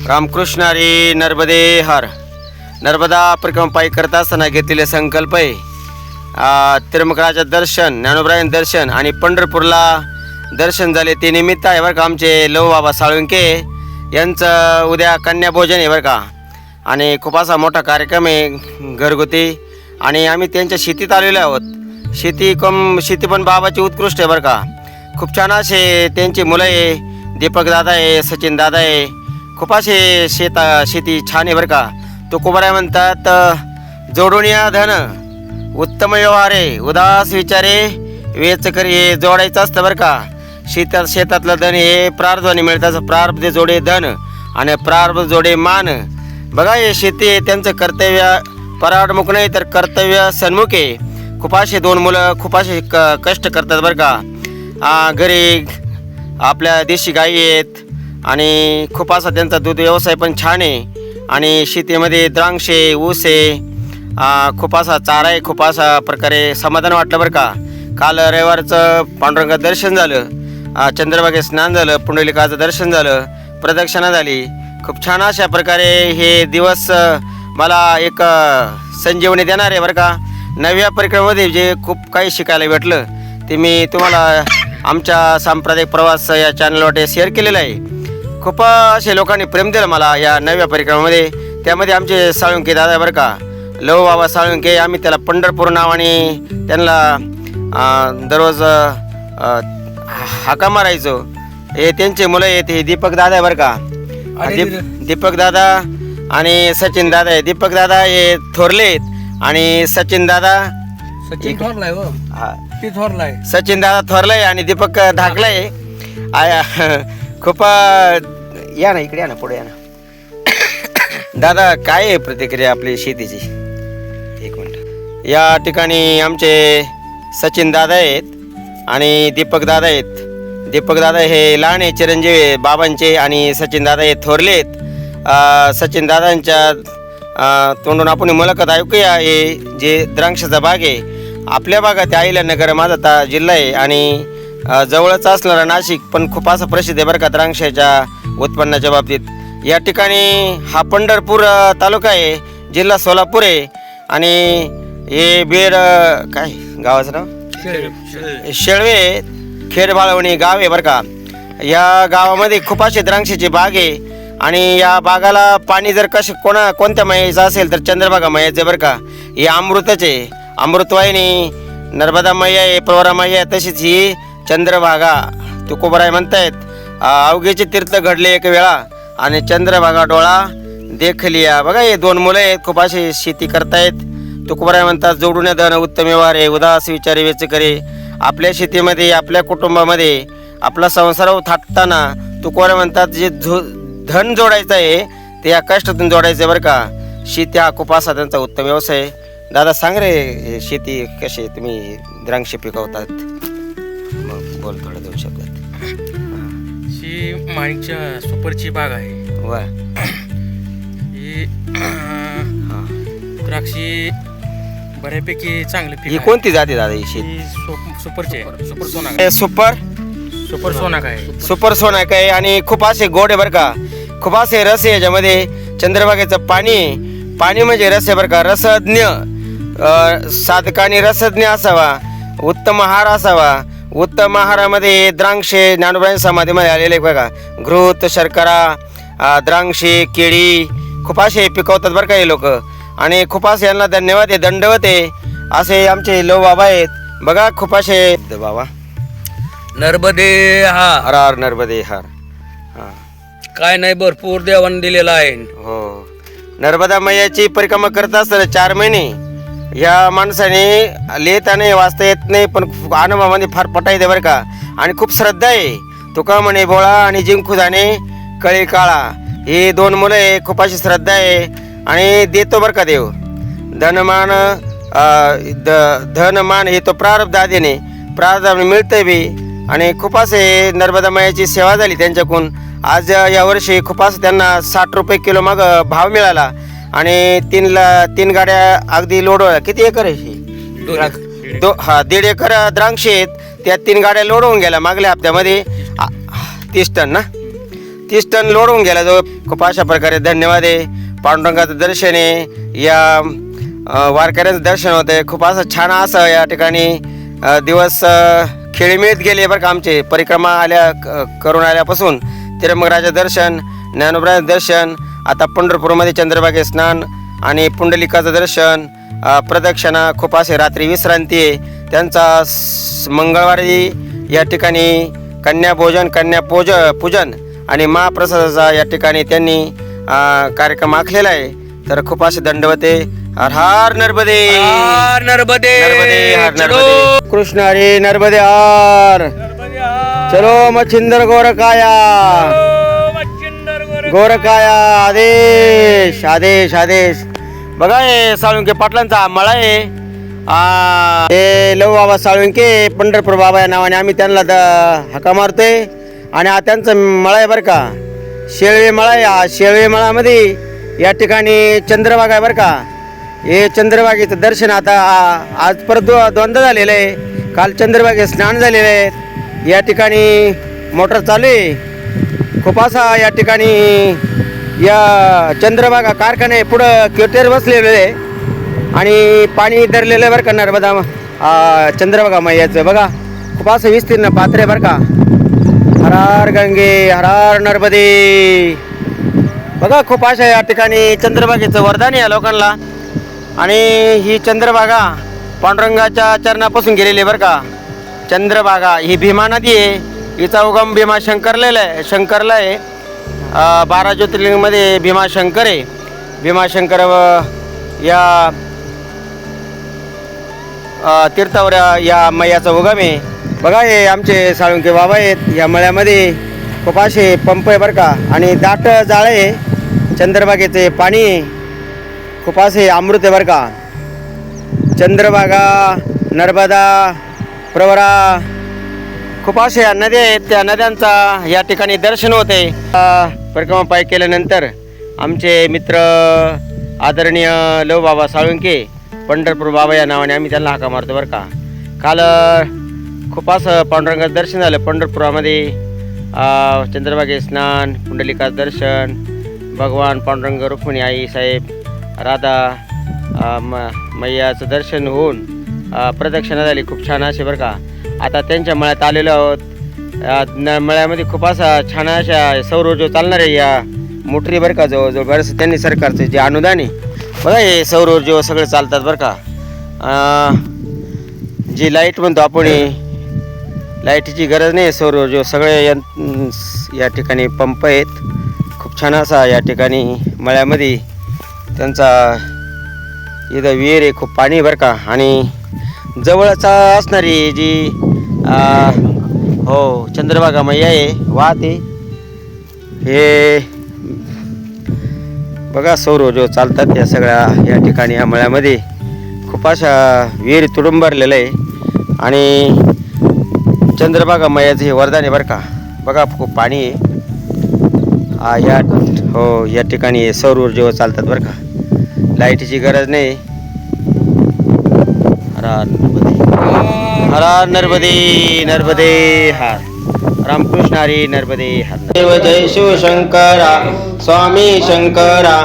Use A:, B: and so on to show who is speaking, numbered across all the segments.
A: रामकृष्ण हरी नर्मदे हर. नर्मदा परिक्रमा पायी करत असताना घेतलेले संकल्प आहे त्र्यंबकराचं दर्शन, ज्ञानोबरायन दर्शन आणि पंढरपूरला दर्शन झाले ते निमित्त आहे बरं का. आमचे लव बाबा साळुंके यांचं उद्या कन्याभोजन आहे बरं का. आणि खूप असा मोठा कार्यक्रम आहे घरगुती. आणि आम्ही त्यांच्या शेतीत आलेलो आहोत. शेती पण बाबाची उत्कृष्ट आहे बरं का. खूप छान असे त्यांची मुलं आहे. दीपक दादा आहे, सचिन दादा आहे. खूप असे शेती छान आहे बरं का. तो कुमाराय म्हणतात जोडून या धन उत्तम व्यवहारे उदास विचारे वेच करी. हे जोडायचं असतं बरं का. शेतातलं धन हे प्रारब्धाने मिळतं. प्रारब्ध जोडे धन आणि प्रारब्ध जोडे मान. बघा हे शेती आहे त्यांचं कर्तव्य पराडमुख नाही तर कर्तव्य सन्मुख आहे. खूप असे दोन मुलं खूप असे कष्ट करतात बरं का. घरी आपल्या देशी गाई आहेत आणि खूप असा त्यांचा दूध व्यवसाय पण छान आहे. आणि शेतीमध्ये द्राक्षे ऊस आहे. खूप असा चारा आहे. खूप असा प्रकारे समाधान वाटलं बरं का. काल रविवारचं पांडुरंगात दर्शन झालं, चंद्रभागेत स्नान झालं, पुंडलिकाचं दर्शन झालं, प्रदक्षिणा झाली. खूप छान अशा प्रकारे हे दिवस मला एक संजीवनी देणार आहे बरं का. नव्या परिक्रमेमध्ये जे खूप काही शिकायला भेटलं ते मी तुम्हाला आमच्या सांप्रदायिक प्रवास या चॅनलवर शेअर केलेलं आहे. खूप असे लोकांनी प्रेम दिलं मला या नव्या परिक्रमेमध्ये. त्यामध्ये आमचे साळुंके दादा बरं का, लव बाबा साळुंके. आम्ही त्याला पंढरपूर नावाने त्यांना दररोज हाका मारायचो. हे त्यांचे मुलं आहेत. हे दीपक दादा आहे बरं का. दीपक दादा आणि सचिन दादा आहे. दीपक दादा हे थोरले आहेत आणि सचिन दादा
B: सचिन थोरलाय हो. ती थोरलाय.
A: सचिन दादा थोरलाय आणि दीपक धाकलाय. खूप या ना इकडे या ना, पुढे या ना. दादा काय आहे प्रतिक्रिया आपली शेतीची? एक मिनिट. या ठिकाणी आमचे सचिन दादा आहेत आणि दीपक दादा आहेत. दीपक दादा हे लहान आहे, चिरंजीवी आहे बाबांचे. आणि सचिन दादा हे थोरले आहेत. सचिन दादांच्या तोंडून आपण मुलाखत ऐकूया. हे जे द्राक्षाचा बाग आहे आपल्या भागात अहिल्यानगर माझा जिल्हा आहे आणि जवळच असणारा नाशिक पण खूप असं प्रसिद्ध आहे बरं का द्राक्षाच्या उत्पन्नाच्या बाबतीत. या ठिकाणी हा पंढरपूर तालुका आहे, जिल्हा सोलापूर आहे. आणि हे बीड काय गावाचं नाव शेळवे खेड बाळवणी गाव आहे बरं का. या गावामध्ये खूप असे द्राक्षाची बाग आहे. आणि या बागाला पाणी जर कोणत्या महिन्याचं असेल तर चंद्रभागा महिन्याचं बरं का. हे अमृतच आहे. अमृतवाहिनी नर्मदा मैया आहे, प्रवरा मैया आहे, तशीच ही चंद्रभागा. तुकोबराय म्हणतायत अवघेचे तीर्थ घडले एक वेळा आणि चंद्रभागा डोळा देखलिया. बघा हे दोन मुलं आहेत खूप अशी शेती करतायत. तुकोबराय म्हणतात जोडून धन उत्तम व्यवहार आहे उदास विचारे वेच करे. आपल्या शेतीमध्ये आपल्या कुटुंबामध्ये आपला संसार थाटताना तुकोबराय म्हणतात जे धन जोडायचं आहे ते या कष्टातून जोडायचं आहे बरं का. शेती हा खूप असा त्यांचा उत्तम व्यवसाय आहे. दादा सांग रे शेती कशी तुम्ही द्राक्ष पिकवतात? मग बोल थोडं 2 शब्दात.
B: ही माणिकच्या सुपरची बाग आहे.
A: वा.
B: ही द्राक्षी बऱ्यापैकी चांगली
A: ही कोणती जाते दादा ही शेती?
B: सुपरची आहे. सुपर सोनाक. सुपर सोनाक आहे.
A: सुपर सोनाक आहे आणि खूप असे गोड आहे बरं का. खूप असे रस आहे याच्यामध्ये. चंद्रभागेचं पाणी म्हणजे रस आहे बरं का. रसज्ञ साधकाने रसज्ञ असावा. उत्तम आहार असावा. उत्तम आहारामध्ये द्राक्षे ज्ञानोबरायन समाधीमध्ये आलेले बघा. घृत शर्करा द्राक्षे केळी खूप असे पिकवतात बरं का हे लोक. आणि खूप असे यांना धन्यवाद आहे, दंडवत आहे. असे आमचे लव बाबा आहेत बघा. खूप असे बाबा
C: नर्मदे हार.
A: हर हर नर्मदे हर. हां
C: काय नाही भरपूर देवाने दिलेला आहे.
A: हो. नर्मदा मैयाची परिक्रमा करत असताना 4 महिने ह्या माणसाने लिहिता नाही वाचता येत नाही पण अनुभवामध्ये फार पटायचं बरं का. आणि खूप श्रद्धा आहे. तुका म्हणे बोळा आणि जिंकू जाणे कळी काळा. हे 2 मुलं आहे. खूप अशी श्रद्धा आहे आणि देतो बरं का देव. धनमान हे तो प्रारब्ध आधीने प्रारब्धाने मिळतंय बी. आणि खूप असे नर्मदा मैयाची सेवा झाली त्यांच्याकडून. आज यावर्षी खूप असं त्यांना 60 रुपये किलो मग भाव मिळाला. आणि 3 गाड्या अगदी लोड. किती एकर आहे? 1.5 एकर द्राक्ष आहेत. त्या 3 गाड्या लोड होऊन गेल्या मागल्या हप्त्यामध्ये. 30 टन ना. 30 टन लोड होऊन गेला जो. खूप अशा प्रकारे धन्यवाद आहे. पांडुरंगाचं दर्शन आहे, या वारकऱ्यांचं दर्शन होते. खूप असं छान असं या ठिकाणी दिवस खेळीमेळीत गेले बरं का आमचे. परिक्रमा करून आल्यापासून त्र्यंबकराज दर्शन, ज्ञानोबराचं दर्शन, आता पंढरपूरमध्ये चंद्रभागे स्नान आणि पुंडलिकाचं दर्शन, प्रदक्षिणा. खूप असे रात्री विश्रांती आहे त्यांचा. मंगळवारी या ठिकाणी कन्याभोजन, पूजन आणि महाप्रसादाचा या ठिकाणी त्यांनी कार्यक्रम आखलेला आहे. तर खूप असे दंडवते. हर हर नर्मदे,
C: नर्मदे
A: नर्मदे हर
C: चलो.
A: नर्मदे. कृष्ण हरी नर्मदे हर. चलो मच्छिंदर गोरकाया, गोरकाया. आदेश आदेश आदेश. बघा हे साळुंके पाटलांचा मळा आहे. हे लव बाबा साळुंके पंढरपूर बाबा या नावाने आम्ही त्यांना हाका मारतोय. आणि हा त्यांचं मळा आहे बरं का, शेळवे मळा आहे. हा शेळवे मळामध्ये या ठिकाणी चंद्रभागा आहे बरं का. हे चंद्रभागेचं दर्शन आता आज परत दोनदा झालेलं आहे. काल चंद्रभागे स्नान झालेलं आहे. या ठिकाणी मोटर चालू आहे. खूप असा या ठिकाणी या चंद्रभागा कारखाने पुढं क्युटेर बसलेलं आहे आणि पाणी धरलेलं आहे बरं का नर्मदा चंद्रभागा मैयाचं. बघा खूप असं विस्तीर्ण पात्र आहे बरं का. हर हर गंगे, हर हर नर्मदे. बघा खूप अशा या ठिकाणी चंद्रभागेचं वरदान आहे या लोकांना. आणि ही चंद्रभागा पांडुरंगाच्या चरणापासून गेलेली आहे बरं का. चंद्रभागा ही भीमा नदी आहे. हिचा उगम भीमाशंकरला आहे. 12 ज्योतिर्लिंगमध्ये भीमाशंकर आहे. भीमाशंकर या तीर्थावर या मैयाचा उगम आहे. बघा हे आमचे साळुंके बाबा आहेत. या मळ्यामध्ये खूप असे पंप आहे बरं का. आणि दाट जाळे आहे. चंद्रभागेचे पाणी खूप असे अमृत आहे बरं का. चंद्रभागा, नर्मदा, प्रवरा खूप असे नद्या आहेत. त्या नद्यांचा या ठिकाणी दर्शन होते. परिक्रमा पाय केल्यानंतर आमचे मित्र आदरणीय लव बाबा साळुंके पंढरपूर बाबा या नावाने आम्ही त्यांना हाका मारतो बरं का. काल खूप असं पांडुरंगाचं दर्शन झालं पंढरपुरामध्ये. चंद्रभागे स्नान, पुंडलिकाचं दर्शन, भगवान पांडुरंग, रुक्मिणी आई साहेब, राधा मैयाचं दर्शन होऊन प्रदक्षिणा झाली. खूप छान असे बरं का. आता त्यांच्या मळ्यात आलेलो आहोत. मळ्यामध्ये खूप असा छान अशा सौर ऊर्जा चालणार आहे या मोटरी बरं का. जवळजवळ बरंच त्यांनी सरकारचं जे अनुदान आहे बघा हे सौर ऊर्जा सगळे चालतात बरं का. जी लाईट म्हणतो आपण, लाईटीची गरज नाही. सौर ऊर्जा सगळे या ठिकाणी पंप आहेत. खूप छान असा या ठिकाणी मळ्यामध्ये त्यांचा इथं विहीर आहे. खूप पाणी बरं का. आणि जवळच असणारी जी हो चंद्रभागा मैया आहे वाहते. हे बघा सौर ऊर्जा चालतात या सगळ्या या ठिकाणी. या मळ्यामध्ये खूप अशा विहिरी तुडुंबरलेलं आहे. आणि चंद्रभागा मैयाचं हे वरदान आहे बरं का. बघा खूप पाणी आहे. या हो या ठिकाणी सौर ऊर्जेवर चालतात बरं का. लाईटीची गरज नाही. हर हर नर्मदे, नर्मदे हर. रामकृष्ण हरी नर्मदे हर. देव जय शिवशंकरा, स्वामी शंकरा.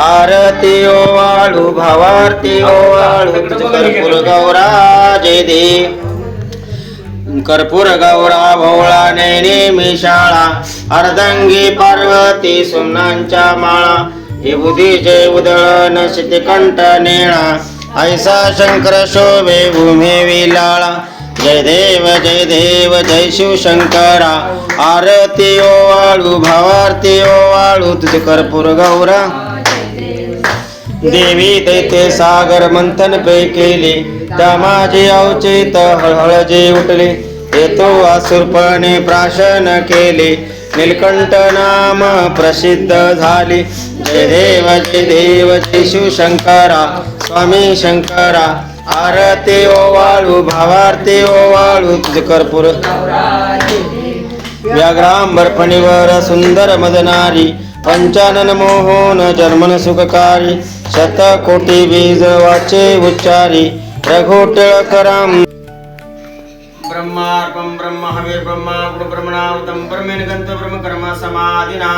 A: आरती ओवाळू, भावारती ओवाळू, कर्पूर गौरा जय देव. कर्पूर गौरा भोळा नैने मिशाळा, अर्धांगी पार्वती सुमनांच्या माळा. विभूती जय उदळण शितिकंठ नेळा, ऐसा शंकर शोभे भूमी विलाळा. जय देव जय देव जय शिवशंकरा. आरती ओवाळू, भावारती ओवाळू, तुझे कर्पूर गौरा. देवी दैते सागर मंथन पे केले, त्या माझे अवचेत हळहळ जे उठले. येतो असुरपणे प्राशन केले, नीलकंठ नाम प्रसिद्ध झाले. जय देव जय शिवशंकरा, स्वामी शंकरा. आरती ओवाळू, भावारती ओवाळू, तुझे कर्पूर. व्याघ्रांबर फणीवर सुंदर मदनारी, पंचानन मोहन जन्मन सुखकारी. शतकोटी बीज वाचे उच्चारी, रघु टिळकराम. ब्रह्मा ब्रह्मार्पं ब्रह्म हविर् ब्रह्मा गुणब्रह्मणावृतं ब्रह्मेण गन्त ब्रह्म कर्म समाधिना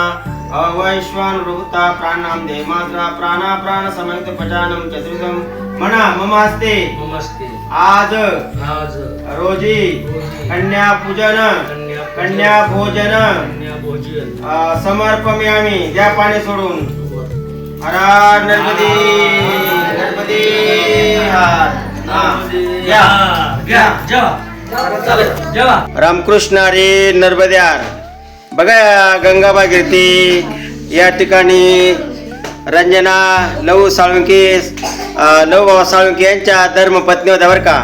A: अवैश्वानुरूता प्राणां देमात्रा प्राणा प्राण समेत पचानं चतुर्दं म्हणा ममास्ते
C: नमस्ते
A: आज
C: आज
A: रोजी कन्या पूजन कन्या भोजन
C: भोजन
A: समर्पयामी द्या पाणी सोडून हर हर नर्मदे नर्मदे हर रामकृष्ण हरी नर्मद्यार बघा गंगा भागीरथी या ठिकाणी रंजना लहू साळुंके लहू बाबा साळुंके यांच्या धर्मपत्नी होत्या बरं का.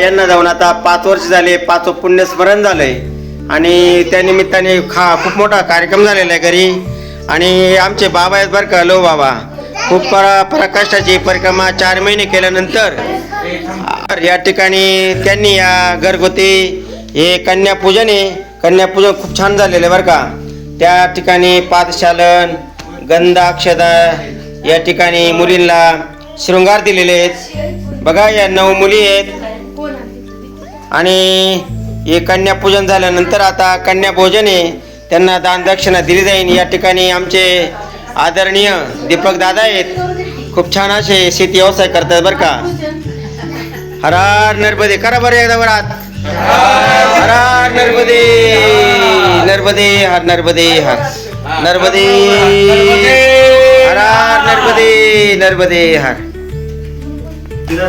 A: यांना जाऊन आता 5 वर्ष झाले. 5वं पुण्यस्मरण झालंय आणि त्या निमित्ताने खूप मोठा कार्यक्रम झालेला आहे घरी. आणि आमचे बाबा आहेत बरं का लहू बाबा खूप पराकाष्ठाची परिक्रमा 4 महिने केल्यानंतर या ठिकाणी त्यांनी या घरगुती हे कन्यापूजन आहे. कन्यापूजन खूप छान झालेलं आहे बरं का. त्या ठिकाणी पादशालन गंधा अक्षता या ठिकाणी मुलींना शृंगार दिलेले आहेत बघा. या 9 मुली आहेत आणि हे कन्यापूजन झाल्यानंतर आता कन्या भोजन आहे. त्यांना दान दक्षिणा दिली जाईल. या ठिकाणी आमचे आदरणीय दीपक दादा आहेत खूप छान असे शेती व्यवसाय करतात बरं का. हर हर नर्मदे करा बरं एकदा वरात. हर हर नर्मदे नर्मदे हर नर्मदे हर नर्मदे हर हर नर्मदे नर्मदे हर.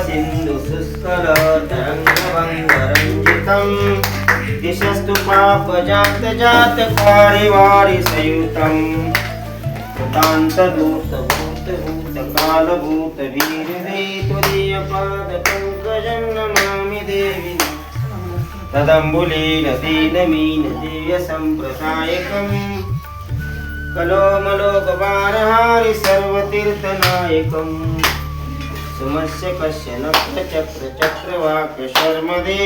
A: सिंधु सुस्कर तरंगरंजितं दिशस्तु पाप जात जात वारि वारि संयुतं कृतांत दूत भूत भूत काल भूत वीर दे त्वदीय पाद पंकजं नमामि देवी तदंबुलीन दीनमीन दिव्य संप्रसायकं कलोमलोकपारहारि सर्वतीर्थनायकं सुमस्य कस्य नक्र चक्र चक्रवाक शर्मदे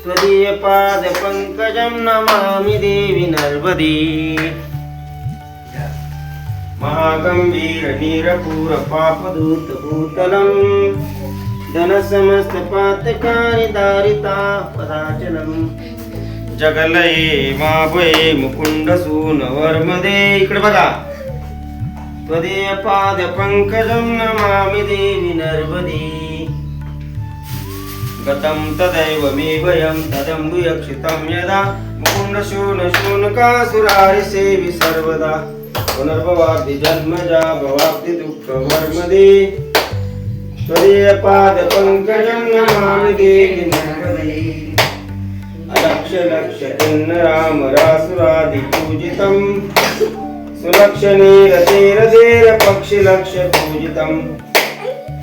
A: त्वदीय पाद पंकजं नमामि देवी नर्मदे. महागंभीर नीरपूर पापदूत भूतलं धन समस्त पातकानि दारिता पदाचलं जगलये माभये मुकुंड सून वर्मदे. इकडे बघा. त्वदीय पाद पंकजं नमामि देवी नर्मदे. गतं तदैव मे भयं तदम्बुयक्षितं यदा मुकुंड शून शूनकासुरारि सेवि सर्वदा पुनर्भवाब्धि जन्मजा भवाब्धि दुःख वर्मदे. त्वदीय पाद पंकजं नमामि देवी नर्मदे. अलक्ष लक्ष किन्नराम रासुरादि पूजितं सुलक्षणीर धीर धीर पक्षि लक्ष पूजितं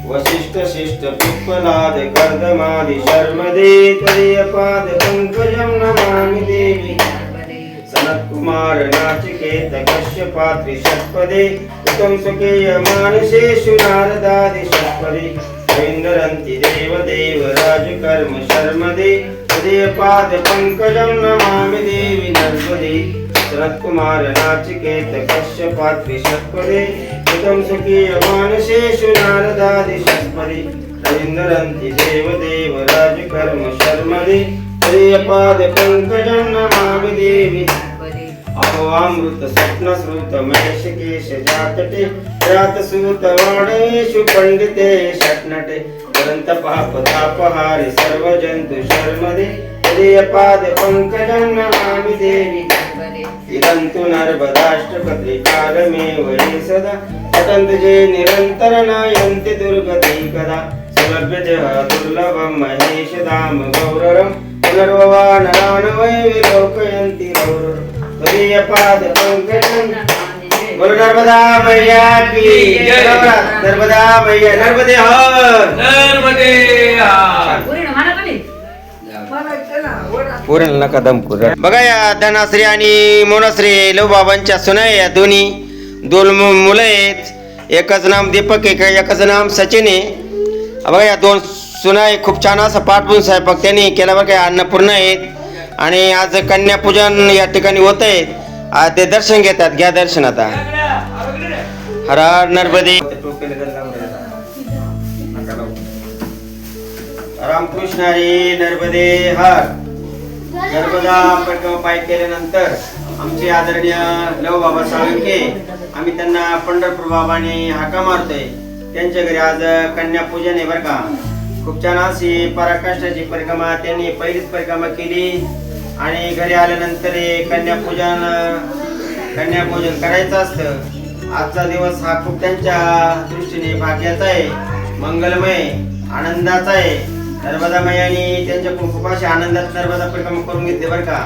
A: वसिष्ठ शिष्ट पिप्पलाद कर्दमादि शर्मदे. त्वदीय पाद पंकजं नमामि देवी सनत्कुमार नाचिकेत कश्यपात्रि षट्पदे उत्तम सुखेय मानसेषु नारदादि षट्पदे ऐन्दरन्ति देवदेव राजकर्म शर्मदे. त्वदीय पाद पंकजं नमामि देवी नर्मदे. सनत्कुमार नाचिकेत कश्यपात्रि षट्पदे उत्तम सुखेय मानसेषु नारदादि षट्पदे ऐन्दरन्ति देवदेव राजकर्म शर्मदे. त्वदीय पाद पंकजं नमामि देवी अमृत स्वप्न श्रुत महेश केश जातटे जात सूत वाणेषु पंडिते षट्नटे अनंत पाप तापहारि सर्व जंतु शर्मदे. त्वदीय पाद पंकजं नमामि देवी इदन्तु नर्मदाष्टकत्रिकालमेव ये सदा पठन्ति ये निरन्तर नयन्ति दुर्गति कदा सुलभ्यते दुर्लभं महेश धाम गौरवं पुनर्भवानरान् वै विलोकयन्ति गौरवम्. त्वदीय पाद पंकजं बोलो नर्मदा मैया की नर्मदा मैया नर्मदे हर
C: नर्मदे
A: पूर्ण नका दम बघा. या धनाश्री आणि मोनाश्री लहूबाबांच्या सुना या दोन मुलं आहेत. एकच नाम दीपक आहे एकच नाम सचिन आहे. बघा या 2 सुना आहे. खूप छान असं पाठवून स्वयंपाक त्यांनी केला बघा. या अन्नपूर्ण आहेत आणि आज कन्यापूजन या ठिकाणी होत आहे. ते दर्शन घेतात. घ्या दर्शन आता. हर हर नर्मदे हर रामकृष्ण हरी नर्मदे हर. नर्मदा परिक्रमा पाय केल्यानंतर आमचे आदरणीय लव बाबा साळुंखे आम्ही त्यांना पंढरपूर बाबाने हाका मारतोय. त्यांच्या घरी आज कन्यापूजन आहे बरं का. खूप छान अशी पराकाष्ठाची परिक्रमा त्यांनी पहिलीच परिक्रमा केली आणि घरी आल्यानंतर हे कन्यापूजन करायचं असतं. आजचा दिवस हा खूप त्यांच्या दृष्टीने भाग्याचा आहे, मंगलमय, आनंदाचा आहे. नर्मदा मैयानी त्यांच्याकडून खूप अशा आनंदात नर्मदा परिक्रमा करून घेतली बरं का.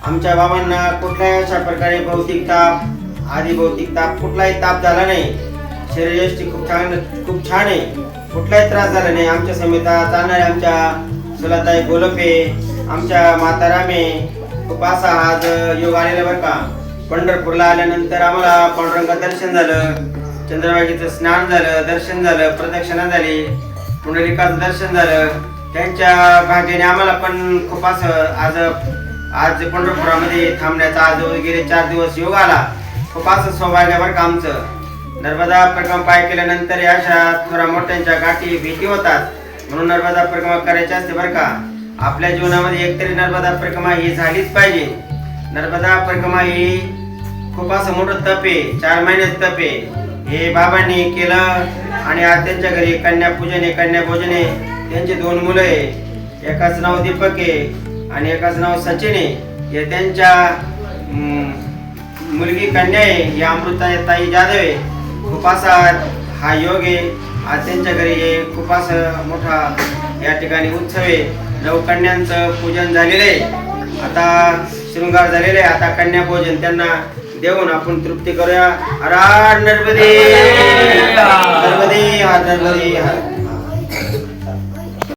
A: आमच्या बाबांना कुठल्याही अशा प्रकारे भौतिक ताप, आधी भौतिक ताप कुठलाही ताप झाला नाही. शरीरयष्टी खूप छान आहे, कुठलाही त्रास झाला नाही. आमच्या समिता चालणारे आमच्या सुलाताई गोलपे, आमच्या माता रामे खूप असा आज योग आलेला बरं का. पंढरपूरला आल्यानंतर आम्हाला पांडुरंगाचं दर्शन झालं, चंद्रभागेचं स्नान झालं, दर्शन झालं, प्रदक्षिणा झाली, पुंडलिकाचं दर्शन झालं. त्यांच्या भाग्याने आम्हाला पण खूप असं आज पंढरपुरामध्ये थांबण्याचा आज गेले 4 दिवस योग आला. खूप असं सौभाग्य बरं का आमचं. नर्मदा परिक्रमा पाय केल्यानंतर या अशा थोड्या मोठ्यांच्या गाठी भेटी होतात, म्हणून नर्मदा परिक्रमा करायची असते बरं का. आपल्या जीवनामध्ये एकतरी नर्मदा परिक्रमा ही झालीच पाहिजे. नर्मदा परिक्रमा ही खूप असं मोठं तप आहे, 4 महिन्याचं तप आहे. हे बाबांनी केलं आणि आज त्यांच्या घरी कन्यापूजन आहे, कन्याभोजन आहे. त्यांचे 2 मुलं आहे, एकाच नाव दीपक आहे आणि एकाच नाव सचिन आहे. हे त्यांच्या मुलगी कन्या आहे, ही अमृताताई जाधव आहे. खूप असा हा योग आहे. आज त्यांच्या घरी हे खूप असं मोठा या ठिकाणी उत्सव आहे. 9 कन्यांचं पूजन झालेलं आहे, आता शृंगार झालेला आहे. आता कन्या भोजन त्यांना देऊन आपण तृप्ती करूया. हर हर नर्मदे, नर्मदे हर, नर्मदे हर.